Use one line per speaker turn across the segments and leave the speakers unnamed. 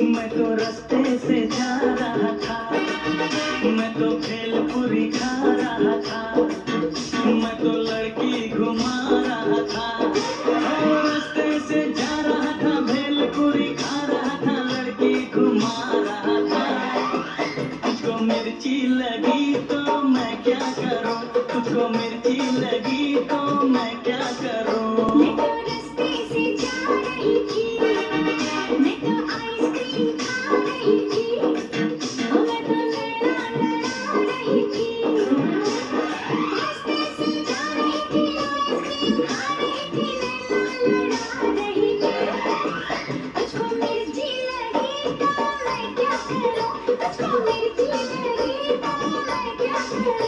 मैं तो रास्ते से जा रहा था, मैं तो भेलपुरी खा रहा था, मैं तो लड़की घुमा रहा था। रास्ते से जा रहा था, भेलपुरी खा रहा था, लड़की घुमा रहा था। तुझको मिर्ची लगी तो मैं क्या करूं, तुझको मिर्ची लगी तो मैं क्या करूं।
मैं तो रास्ते से जा रही थी, मैं तो आइसक्रीम खा रही थी, मैं तो लड़ा रही थी। रास्ते से जा रही थी, आइसक्रीम खा रही थी, लड़ा रही थी। तुझको मिर्ची लगी तो मैं क्या करूं, तुझको मिर्ची लगी तो मैं क्या करूं।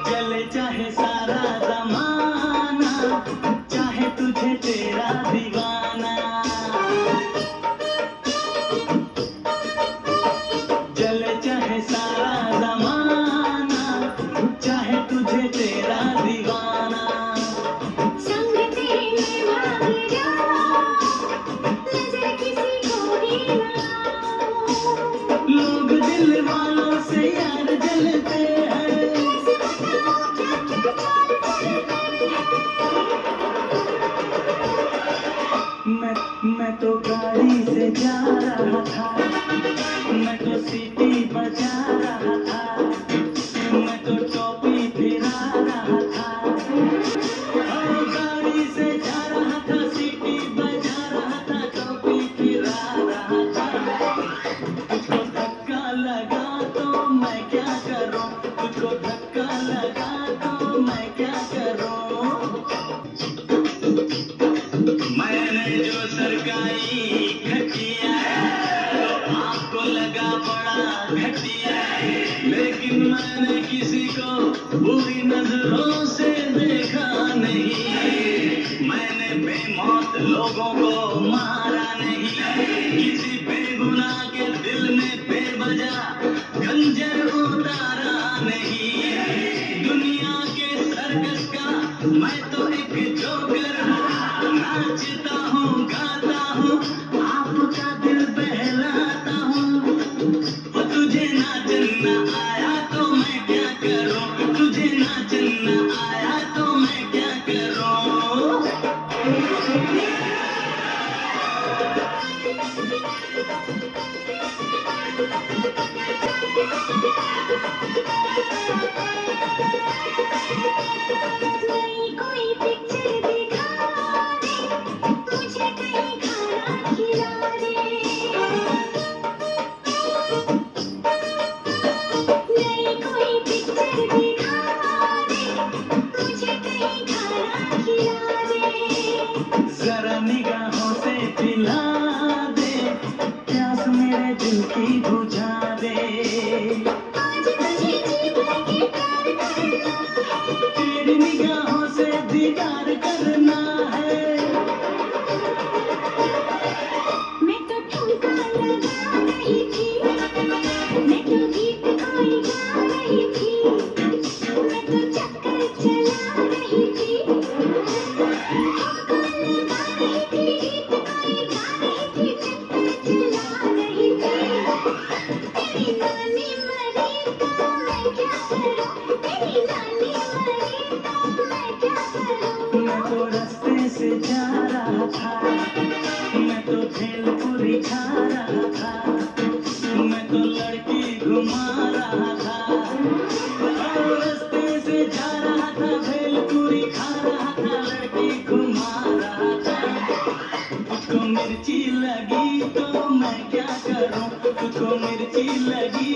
चले चाहे सारा जमाना, चाहे तुझे तेरा दीवाना। चले चाहे सारा जमाना, चाहे तुझे तेरा दीवाना।
संग तेरे भाग जाऊं, नजर किसी को भी ना आऊं।
लोग दिल वालों से यार जलते हैं,
कैसे बताऊं क्या क्या चाल चलते हैं।
मैं तो गाड़ी से जा रहा था, मैं तो सीटी बजा रहा था, मैं तो टोपी फिरा रहा था। गाड़ी से जा रहा था, सीटी बजा रहा था, टोपी फिरा रहा था। तुझको धक्का लगा तो मैं क्या करूं, तुझको धक्का लगा तो मैं क्या करूं। मैंने जो सरकाई खटिया तो आपको लगा बड़ा घटिया, लेकिन मैंने किसी को बुरी नजरों से देखा नहीं। मैंने बेमौत लोगों को मारा नहीं, किसी बेगुनाह के दिल में बेवजह खंजर उतारा नहीं। दुनिया के सर्कस का मैं तो एक जोकर हूँ, नाचता हूँ गाता हूँ, आपका दिल बहलाता हूँ। वो तुझे नाचना आया तो मैं क्या करूँ, तुझे नाचना आया तो मैं क्या करूँ।
नई कोई पिक्चर दिखा दे, मुझे कहीं खाना खिला दे। नई कोई पिक्चर दिखा दे, मुझे कहीं खाना खिला दे।
जरा निगाहों से पिला दे, प्यास मेरे दिल की बुझा दे।
आज तुझे जी भर के प्यार करना है,
तेरी निगाहों से दीदार करना है।
मैं तो ठुमका लगा रही थी, मैं तो गीत कोई गा रही थी, मैं तो चक्कर चला रही थी। ठुमका लगा रही थी, गीत कोई गा रही थी, चक्कर चला रही थी। तेरी नानी मरी तो मैं क्या करूं, तेरी नानी मरी तो मैं क्या करूं।
मैं तो रास्ते से जा रहा था, मैं तो भेलपुरी खा रहा था, मैं तो लड़की घुमा रहा था। रास्ते से जा रहा था, भेलपुरी खा रहा था, लड़की घुमा रहा था। तुझको मिर्ची लगी तो मैं क्या करूं, तुझको मिर्ची लगी